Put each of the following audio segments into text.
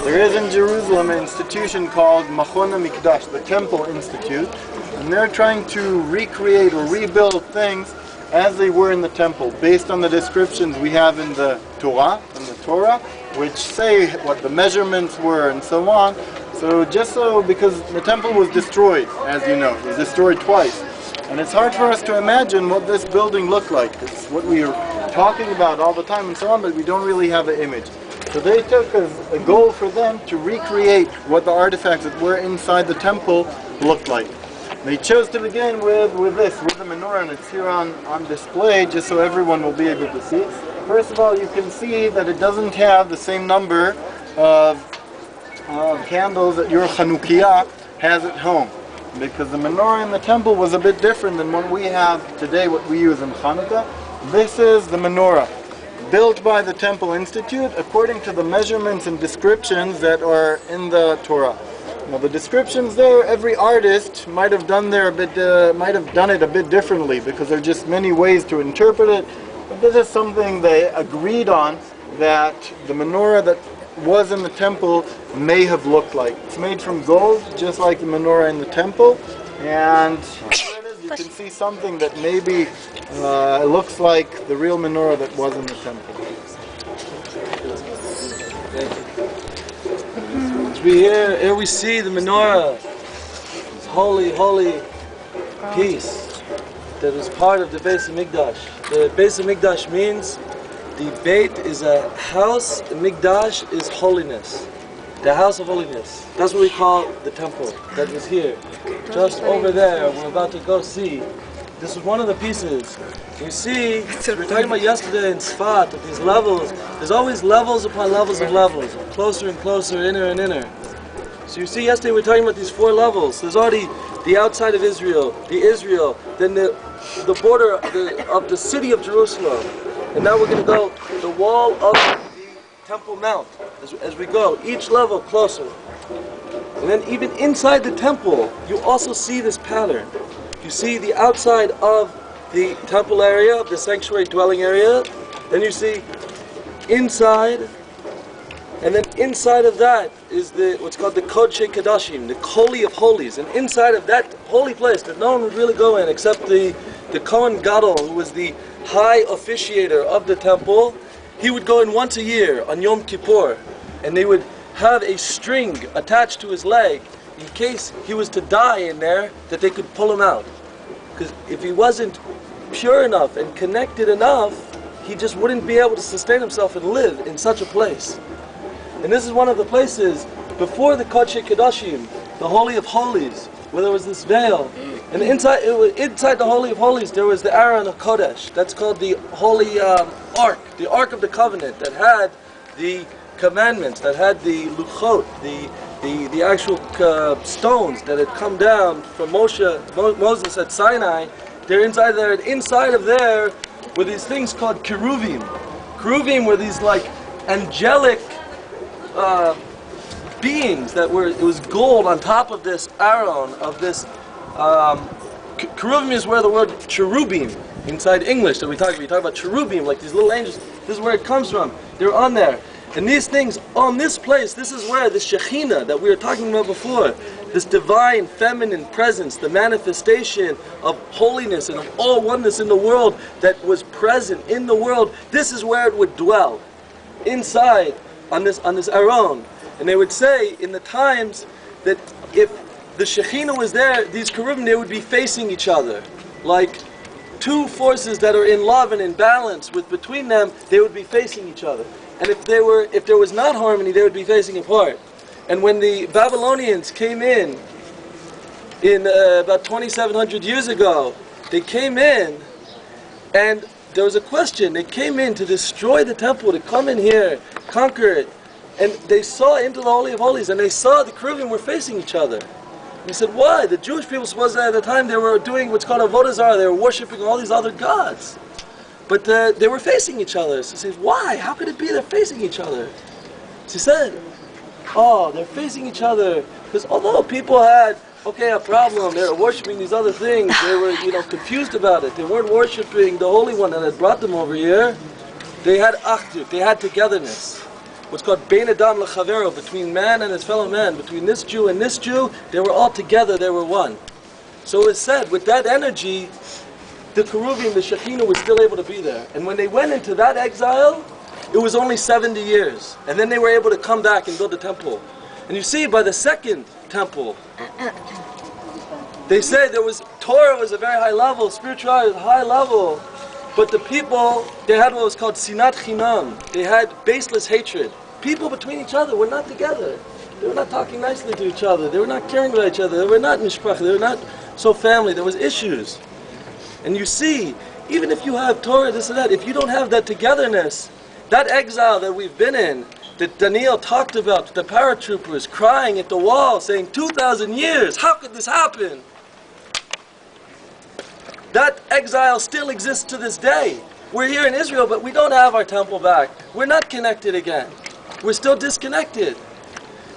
There is in Jerusalem an institution called Machon HaMikdash, the Temple Institute, and they're trying to recreate or rebuild things as they were in the temple, based on the descriptions we have in the Torah, which say what the measurements were and so on. So because the temple was destroyed, as you know, it was destroyed twice. And it's hard for us to imagine what this building looked like. It's what we are talking about all the time and so on, but we don't really have an image. So they took as a goal for them to recreate what the artifacts that were inside the temple looked like. They chose to begin with the menorah, and it's here on display just so everyone will be able to see. First of all, you can see that it doesn't have the same number of candles that your Chanukiah has at home, because the menorah in the temple was a bit different than what we have today, what we use in Hanukkah. This is the menorah, built by the Temple Institute according to the measurements and descriptions that are in the Torah. Now the descriptions there, every artist might have done it a bit differently, because there are just many ways to interpret it. But this is something they agreed on, that the menorah that was in the temple may have looked like. It's made from gold, just like the menorah in the temple, and you can see something that maybe looks like the real menorah that was in the temple. Here we see the menorah, this holy piece that is part of the Beis HaMikdash. The Beis HaMikdash means the Beit is a house, the Mikdash is holiness, the house of holiness. That's what we call the temple that was here. Just over there, we're about to go see. This is one of the pieces. You see, we were talking about yesterday in Sfat, that these levels, there's always levels upon levels of levels, closer and closer, inner and inner. So you see, yesterday we were talking about these 4 levels. There's already the outside of Israel, then the border of the city of Jerusalem. And now we're going to go the wall of the Temple Mount as we go, each level closer. And then even inside the temple, you also see this pattern. You see the outside of the temple area, the sanctuary dwelling area. Then you see inside, and then inside of that is what's called the Kodshei Kodashim, the Holy of Holies. And inside of that holy place that no one would really go in except the Kohen Gadol, who was the high officiator of the temple. He would go in once a year on Yom Kippur, and they would have a string attached to his leg in case he was to die in there, that they could pull him out. Because if he wasn't pure enough and connected enough, he just wouldn't be able to sustain himself and live in such a place. And this is one of the places before the Kodshei Kodashim, the Holy of Holies, where there was this veil. And inside the Holy of Holies, there was the Aron HaKodesh. That's called the Holy Ark, the Ark of the Covenant, that had the commandments, that had the luchot, the actual stones that had come down from Moses at Sinai. They're inside there, and inside of there were these things called keruvim. Keruvim were these like angelic beings that it was gold on top of this Aron, of this Cherubim is where the word cherubim inside English that we talk about cherubim, like these little angels. This is where it comes from. They're on there. And these things on this place, this is where the Shekhinah that we were talking about before, this divine feminine presence, the manifestation of holiness and of all oneness in the world that was present in the world, this is where it would dwell. Inside on this Aron. And they would say in the times that if the Shekhinah was there, these cherubim, they would be facing each other. Like two forces that are in love and in balance between them, they would be facing each other. And if there was not harmony, they would be facing apart. And when the Babylonians came in about 2,700 years ago, they came in and there was a question. They came in to destroy the temple, to come in here, conquer it. And they saw into the Holy of Holies, and they saw the cherubim were facing each other. And he said, why? The Jewish people, supposed at the time, they were doing what's called Avodah Zarah. They were worshipping all these other gods. But they were facing each other. So he said, why? How could it be they're facing each other? So he said, oh, they're facing each other because although people had, a problem, they were worshipping these other things, they were, confused about it. They weren't worshipping the Holy One that had brought them over here. They had achdut, they had togetherness. what's called Bein Adam L'Chavero, between man and his fellow man, between this Jew and this Jew, they were all together, they were one. So it's said, with that energy, the Keruvim, the Shekhinah, was still able to be there. And when they went into that exile, it was only 70 years. And then they were able to come back and build the temple. And you see, by the second temple, they say Torah was a very high level, spirituality was a high level, but the people, they had what was called Sinat Chinam. They had baseless hatred. People between each other were not together. They were not talking nicely to each other. They were not caring about each other. They were not mishpach. They were not so family. There was issues. And you see, even if you have Torah, this and that, if you don't have that togetherness, that exile that we've been in, that Daniel talked about, the paratroopers crying at the wall, saying, 2,000 years, how could this happen? That exile still exists to this day. We're here in Israel, but we don't have our temple back. We're not connected again. We're still disconnected.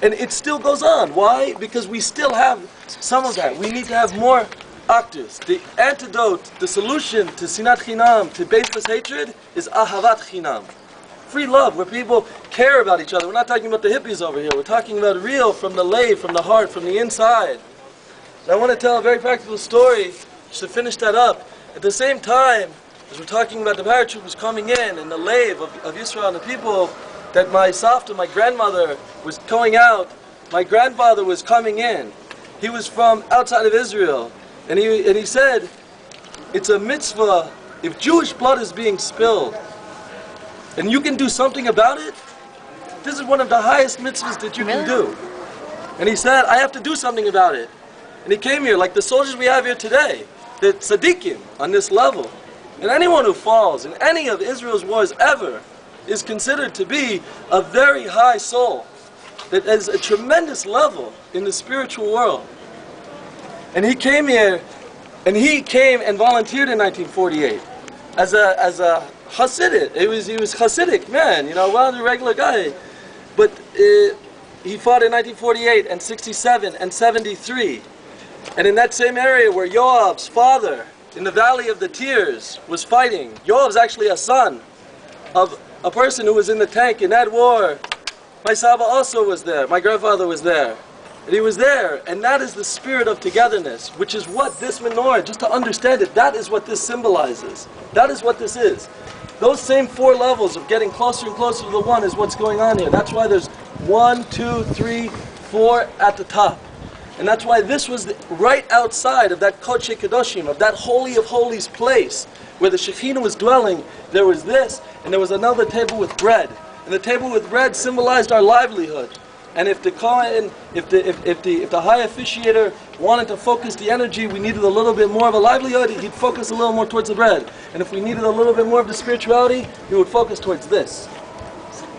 And it still goes on. Why? Because we still have some of that. We need to have more actus. The antidote, the solution to Sinat Chinam, to baseless hatred, is Ahavat Chinam. Free love, where people care about each other. We're not talking about the hippies over here. We're talking about real, from the lave, from the heart, from the inside. And I want to tell a very practical story just to finish that up. At the same time, as we're talking about the paratroopers coming in and the lave of Yisrael and the people, that my Savta, my grandmother, was going out, my grandfather was coming in. He was from outside of Israel. And he said, it's a mitzvah, if Jewish blood is being spilled, and you can do something about it, this is one of the highest mitzvahs that you can do. And he said, I have to do something about it. And he came here, like the soldiers we have here today, the tzaddikim on this level. And anyone who falls in any of Israel's wars ever is considered to be a very high soul that has a tremendous level in the spiritual world. And he came here, and he came and volunteered in 1948 as a Hasidic. He was Hasidic man, well, a regular guy. But he fought in 1948 and 67 and 73. And in that same area where Yoav's father, in the Valley of the Tears, was fighting, Yoav's actually a son of a person who was in the tank in that war. My Saba also was there. My grandfather was there. And he was there. And that is the spirit of togetherness, which is what this menorah, just to understand it, that is what this symbolizes. That is what this is. Those same four levels of getting closer and closer to the one is what's going on here. That's why there's 1, 2, 3, 4 at the top. And that's why this was right outside of that Kodesh Kedoshim, of that Holy of Holies place, where the Shekhinah was dwelling. There was this, and there was another table with bread. And the table with bread symbolized our livelihood. And if the Kohen, if the high officiator wanted to focus the energy, we needed a little bit more of a livelihood, he'd focus a little more towards the bread. And if we needed a little bit more of the spirituality, he would focus towards this.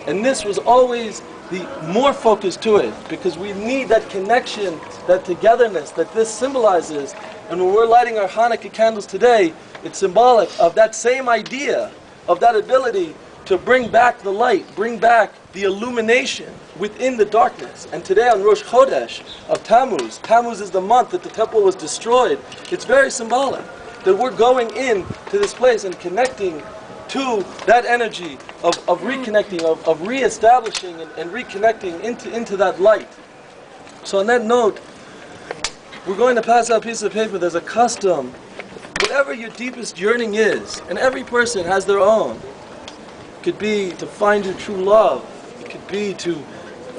And this was always the more focus to it, because we need that connection, that togetherness that this symbolizes. And when we're lighting our Hanukkah candles today, it's symbolic of that same idea, of that ability to bring back the light, bring back the illumination within the darkness. And today on Rosh Chodesh of Tammuz, Tammuz is the month that the temple was destroyed. It's very symbolic that we're going in to this place and connecting to that energy of reconnecting, of re-establishing and reconnecting into that light. So on that note, we're going to pass out a piece of paper. There's a custom. Whatever your deepest yearning is, and every person has their own. It could be to find your true love. It could be to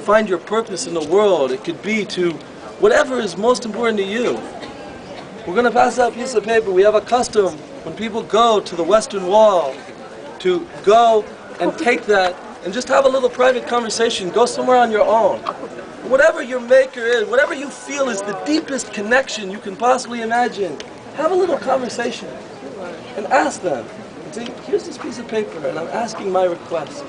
find your purpose in the world. It could be to whatever is most important to you. We're going to pass out a piece of paper. We have a custom when people go to the Western Wall to go and take that and just have a little private conversation. Go somewhere on your own. Whatever your maker is, whatever you feel is the deepest connection you can possibly imagine, have a little conversation and ask them. And say, here's this piece of paper and I'm asking my request.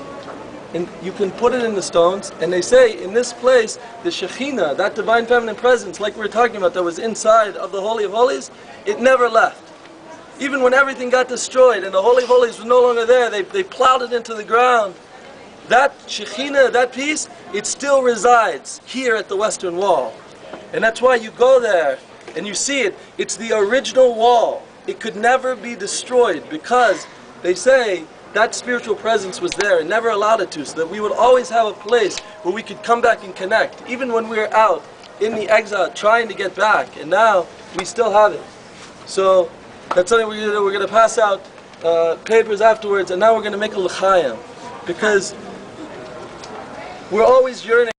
And you can put it in the stones, and they say in this place, the Shekhinah, that divine feminine presence, like we were talking about, that was inside of the Holy of Holies, it never left. Even when everything got destroyed and the Holy of Holies was no longer there, they plowed it into the ground. That Shekhinah, that piece, it still resides here at the Western Wall. And that's why you go there and you see it. It's the original wall. It could never be destroyed because they say that spiritual presence was there and never allowed it to, so that we would always have a place where we could come back and connect, even when we were out in the exile trying to get back, and now we still have it. So that's something we're going to do. We're going to pass out papers afterwards, and now we're going to make a l'chaim, because we're always yearning